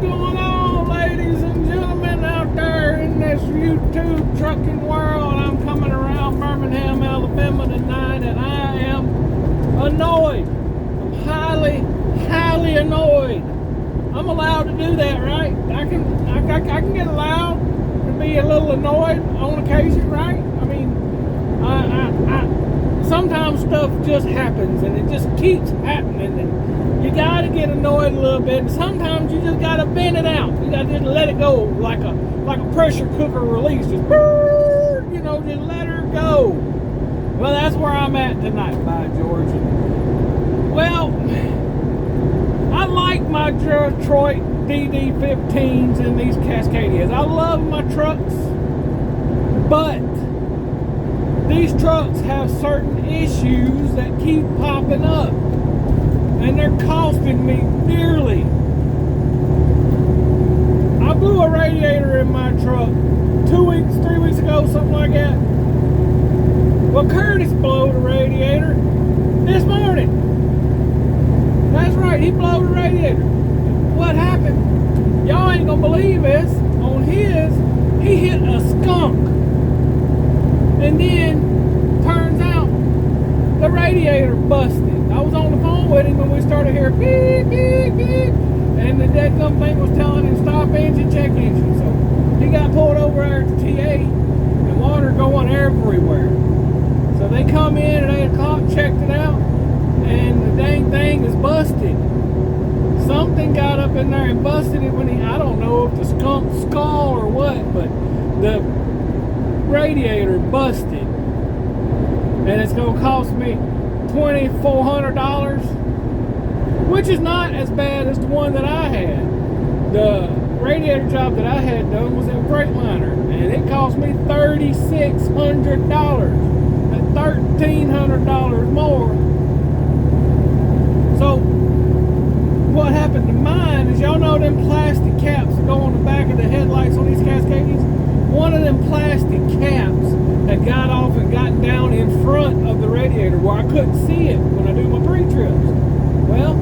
going on, ladies and gentlemen out there in this YouTube trucking world? I'm coming around Birmingham, Alabama tonight, and I am annoyed. I'm highly annoyed. I'm allowed to do that, right? I can get allowed to be a little annoyed on occasion, right? I mean, sometimes stuff just happens, and it just keeps happening, and you gotta get annoyed a little bit. And sometimes you just gotta vent it out. You gotta just let it go, like a pressure cooker release. Just just let her go. Well, that's where I'm at tonight, by George. Well, I like my Detroit DD15s and these Cascadias. I love my trucks, but these trucks have certain issues that keep popping up, and they're costing me dearly. I blew a radiator in my truck 3 weeks ago, something like that. Well, Curtis blew the radiator this morning. That's right, he blew the radiator. What happened? Y'all ain't gonna believe this. On his, he hit a skunk. And then, turns out, the radiator busted. I was on the phone with him when we started hearing beep, beep, beep. And the deadgum thing was telling him stop engine, check engine. So he got pulled over there at the TA, and water going everywhere. So they come in at 8 o'clock, checked it out, and the dang thing is busted. Something got up in there and busted it when I don't know if the skunk skull or what, but the radiator busted. And it's going to cost me $2,400, which is not as bad as the one that I had. The radiator job that I had done was at Freightliner, and it cost me $3,600. $1,300 more. So what happened to mine is, y'all know them plastic caps that go on the back of the headlights on these Cascadias? One of them plastic caps had got off and gotten down in front of the radiator where I couldn't see it when I do my pre-trips. Well,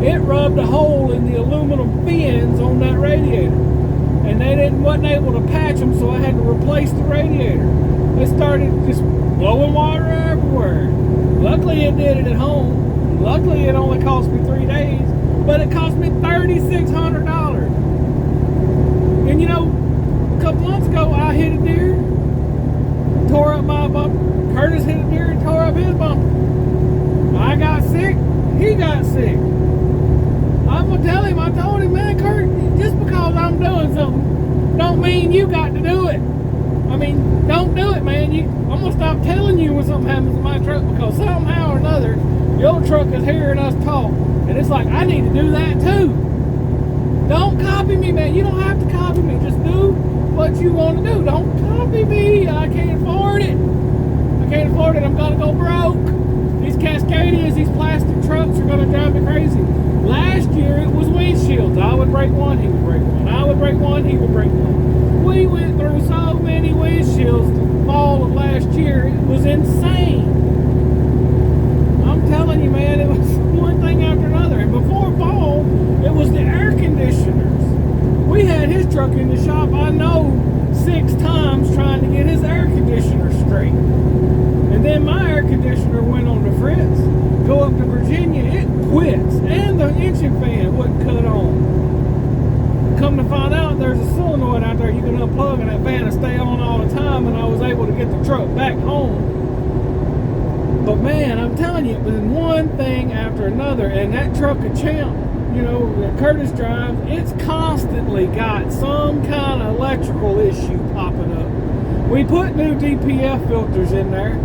it rubbed a hole in the aluminum fins on that radiator, and they wasn't able to patch them, so I had to replace the radiator. They started just blowing water everywhere. Luckily it did it at home. Luckily it only cost me 3 days, but it cost me $3,600. And a couple months ago I hit a deer, tore up my bumper. Curtis hit a deer and tore up his bumper. I got sick, he got sick. I'm gonna tell him, I told him, man, Kurt, just because I'm doing something don't mean you got to do it. I mean, don't do it, man. I'm gonna stop telling you when something happens to my truck, because somehow or another your truck is hearing us talk, and it's like, I need to do that too. Don't copy me, man. You don't have to copy me. Just do what you want to do. Don't copy me. I can't afford it. I'm gonna go broke. These Cascadias, these plastic trucks are gonna drive me crazy. Last year it was windshields. I would break one, he would break one. I would break one, he would break one. We went through so many windshields the fall of last year. It was insane. I'm telling you, man, it was one thing after another. And before fall, it was the air conditioners. We had his truck in the shop, I know, 6 times trying to get his air conditioner straight. And then my air conditioner went on the fritz. Go up to Virginia, it quits. And the engine fan wouldn't cut on. Come to find out, there's a solenoid out there you can unplug, and that fan will stay on all the time, and I was able to get the truck back home. But man, I'm telling you, it was one thing after another, and that truck a champ, that Curtis drives, it's constantly got some kind of electrical issue popping up. We put new DPF filters in there,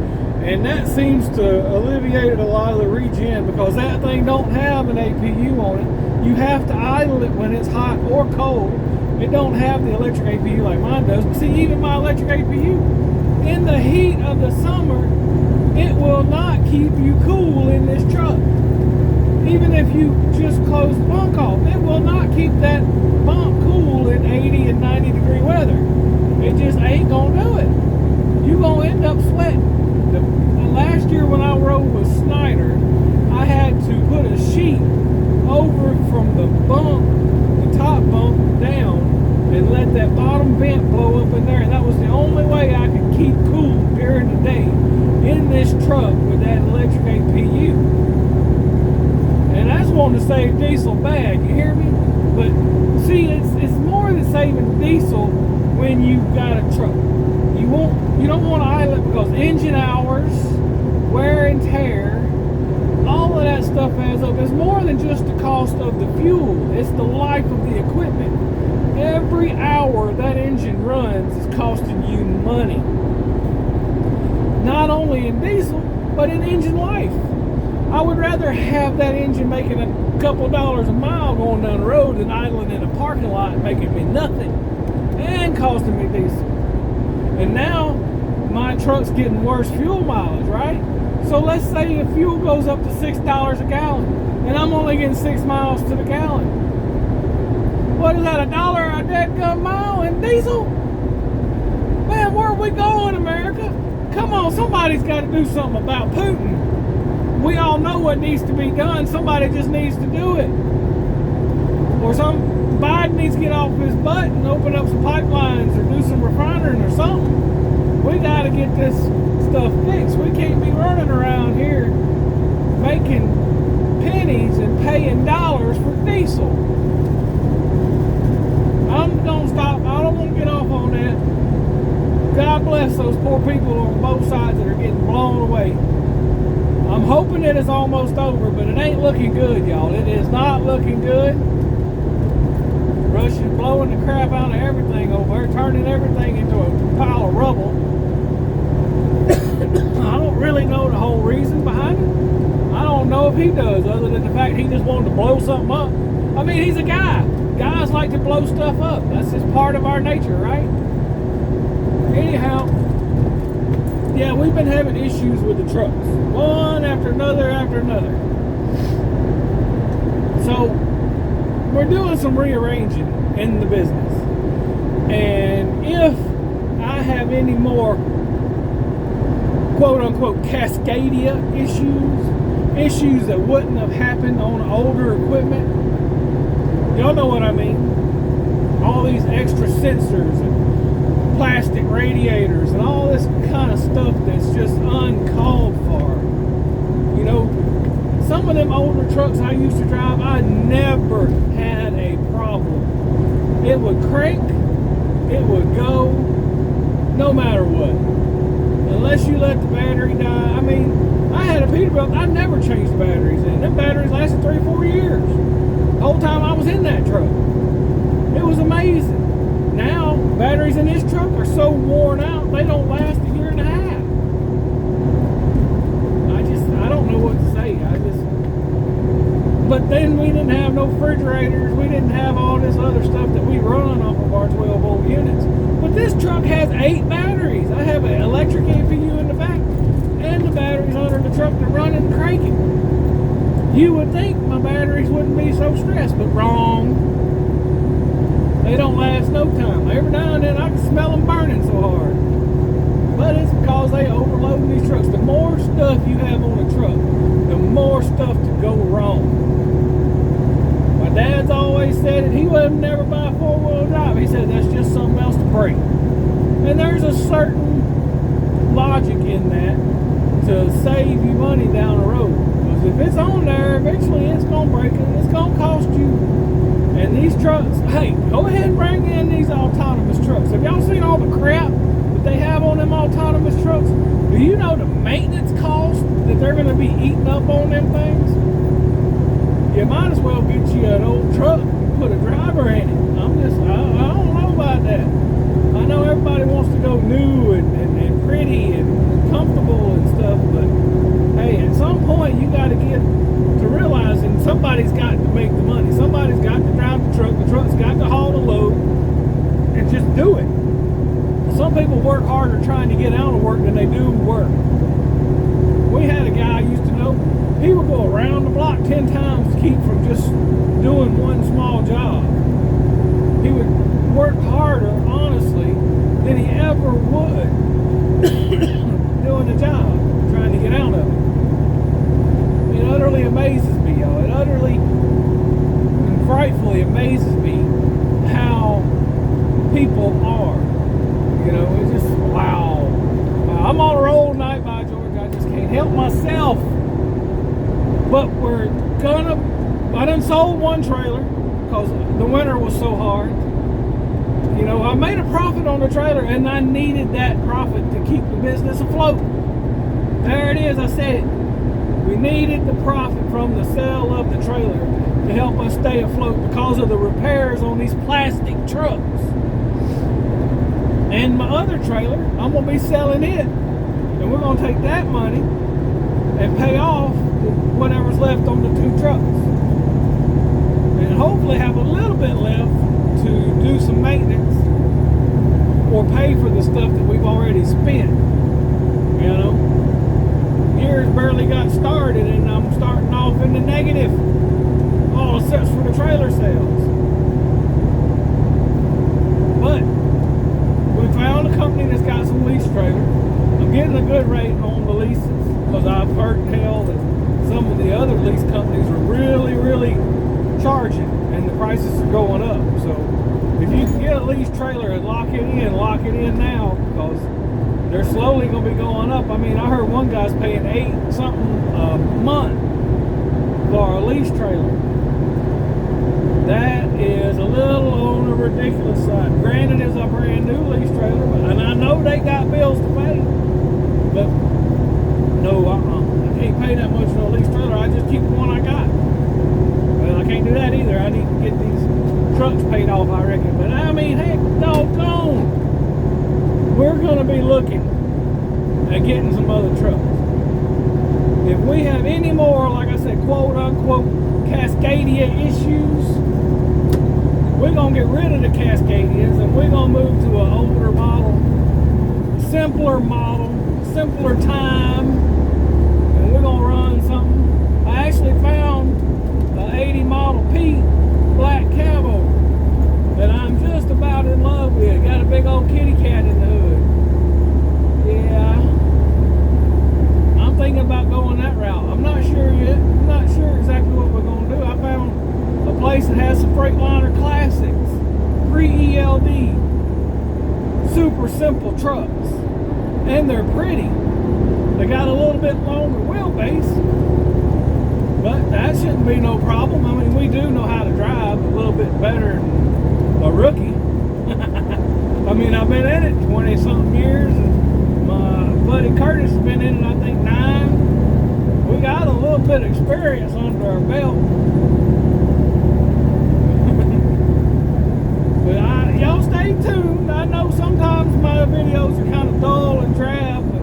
and that seems to alleviate a lot of the regen, because that thing don't have an APU on it. You have to idle it when it's hot or cold. It don't have the electric APU like mine does. See, even my electric APU, in the heat of the summer, it will not keep you cool in this truck. Even if you just close the bunk off, it will not keep that bunk cool in 80 and 90 degree weather. It just ain't gonna do it. You're gonna end up sweating. Last year when I rode with Snyder, I had to put a sheet over from the bump, the top bump, with that electric APU. And that's wanting to save diesel bad, you hear me? But see, it's more than saving diesel when you've got a truck. You don't want to idle it because engine hours, wear and tear, all of that stuff adds up. It's more than just the cost of the fuel. It's the life of the equipment. Every hour that engine runs is costing you money. Not only in diesel, but in engine life. I would rather have that engine making a couple dollars a mile going down the road than idling in a parking lot making me nothing and costing me diesel. And now my truck's getting worse fuel mileage, right? So let's say if fuel goes up to $6 a gallon and I'm only getting 6 miles to the gallon. What is that, $1 a dead mile in diesel? Man, where are we going, America? Come on, somebody's got to do something about Putin. We all know what needs to be done. Somebody just needs to do it. Or Biden needs to get off his butt and open up some pipelines or do some refining or something. We got to get this stuff fixed. We can't be running around here making pennies and paying dollars for diesel. I'm going to stop. I don't want to get off on that. God bless those poor people on both sides that are getting blown away. I'm hoping that it's almost over, but it ain't looking good, y'all. It is not looking good. Russia's blowing the crap out of everything over there, turning everything into a pile of rubble. I don't really know the whole reason behind it. I don't know if he does, other than the fact he just wanted to blow something up. I mean, he's a guy. Guys like to blow stuff up. That's just part of our nature, right? Anyhow, yeah, we've been having issues with the trucks. One after another after another. So, we're doing some rearranging in the business. And if I have any more quote-unquote Cascadia issues that wouldn't have happened on older equipment, y'all know what I mean. All these extra sensors and plastic radiators and all this kind of stuff that's just uncalled for. You know, some of them older trucks I used to drive, I never had a problem. It would crank, it would go, no matter what. Unless you let the battery die. I mean, I had a Peterbilt, I never changed batteries in. Them batteries lasted 3-4 years. The whole time I was in that truck. It was amazing. Now, batteries in this truck are so worn out, they don't last a year and a half. I don't know what to say. But then we didn't have no refrigerators. We didn't have all this other stuff that we run off of our 12-volt units. But this truck has 8 batteries. I have an electric APU in the back and the batteries under the truck to run and crank it. You would think my batteries wouldn't be so stressed, but wrong. They don't last no time. Every now and then I can smell them burning so hard. But it's because they overload these trucks. The more stuff you have on a truck, the more stuff to go wrong. My dad's always said it. He would never buy a 4-wheel drive. He said that's just something else to break. And there's a certain logic in that to save you money down the road. Because if it's on there, eventually it's going to break and it's going to cost you. And these trucks, hey, go ahead and bring in these autonomous trucks. Have y'all seen all the crap that they have on them autonomous trucks? Do you know the maintenance cost that they're going to be eating up on them things? You might as well get you an old truck and put a driver in it. I don't know about that. I know everybody wants to go new and pretty and comfortable and stuff, but hey, at some point you got to get to realizing somebody's got to make the money. Somebody's got to drive the truck's got to haul the load, and just do it. Some people work harder trying to get out of work than they do work. We had a guy I used to know, he would go around the block 10 times to keep from just doing one small job. He would work harder, honestly, than he ever would doing the job, trying to get out of it. It utterly amazes me, y'all. It utterly and frightfully amazes me how people are. You know, it's just, wow. I'm on a roll tonight by George. I just can't help myself. But I done sold one trailer because the winter was so hard. You know, I made a profit on the trailer and I needed that profit to keep the business afloat. There it is, I said it. We needed the profit from the sale of the trailer to help us stay afloat because of the repairs on these plastic trucks. And my other trailer, I'm going to be selling it. And we're going to take that money and pay off whatever's left on the 2 trucks. And hopefully have a little bit left to do some maintenance or pay for the stuff that we've already spent. You know? Years barely got started and I'm starting off in the negative. All except for the trailer sales. But we found a company that's got some lease trailers. I'm getting a good rate on the leases because I've heard tell that some of the other lease companies are really charging and the prices are going up. So if you can get a lease trailer and lock it in now because they're slowly going to be going up. I mean, I heard one guy's paying $8 something a month for a lease trailer. That is a little on the ridiculous side. Granted, it's a brand new lease trailer, and I know they got bills to pay. But no, I can't pay that much on a lease trailer. I just keep the one I got. Well, I can't do that either. I need to get these trucks paid off, I reckon. But I mean, heck, doggone. We're going to be looking at getting some other trucks. If we have any more, like I said, quote unquote, Cascadia issues, we're going to get rid of the Cascadias and we're going to move to an older model, simpler time, and we're going to run something. I actually found an 80 Model P black cabo that I'm just about in love with. Got a big old kitty cat in the hood. Yeah, I'm thinking about going that route. I'm not sure yet. I'm not sure exactly what we're going to do. I found a place that has some Freightliner Classics, pre-ELD, super simple trucks, and they're pretty. They got a little bit longer wheelbase, but that shouldn't be no problem. I mean, we do know how to drive a little bit better than a rookie. I mean, I've been in it 20-something years, and my buddy Curtis has been in it, I think, 9. We got a little bit of experience under our belt. But y'all stay tuned. I know sometimes my videos are kind of dull and drab, but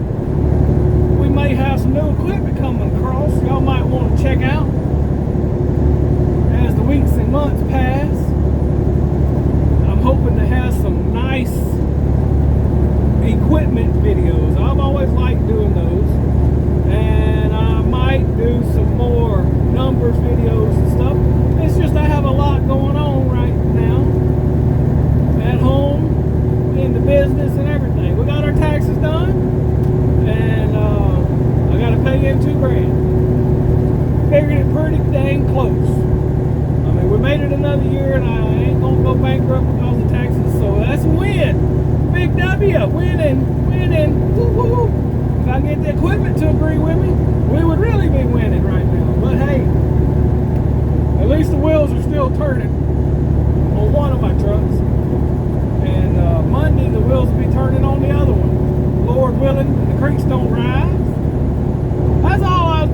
we may have some new equipment coming across. Y'all might want to check out as the weeks and months pass. I'm hoping to have some nice equipment videos. I've always liked doing those, and I might do some more numbers videos and stuff. It's just I have a lot going on right now at home, in the business and everything. We got our taxes done, and I got to pay in $2,000. Figured it pretty dang close. I mean, we made it another year, and I ain't gonna go bankrupt because of taxes. So that's a win. Big W, winning. Woo-hoo. If I get the equipment to agree with me, we would really be winning right now. But hey, at least the wheels are still turning on one of my trucks. And Monday, the wheels will be turning on the other one. Lord willing, the creeks don't rise. That's all I was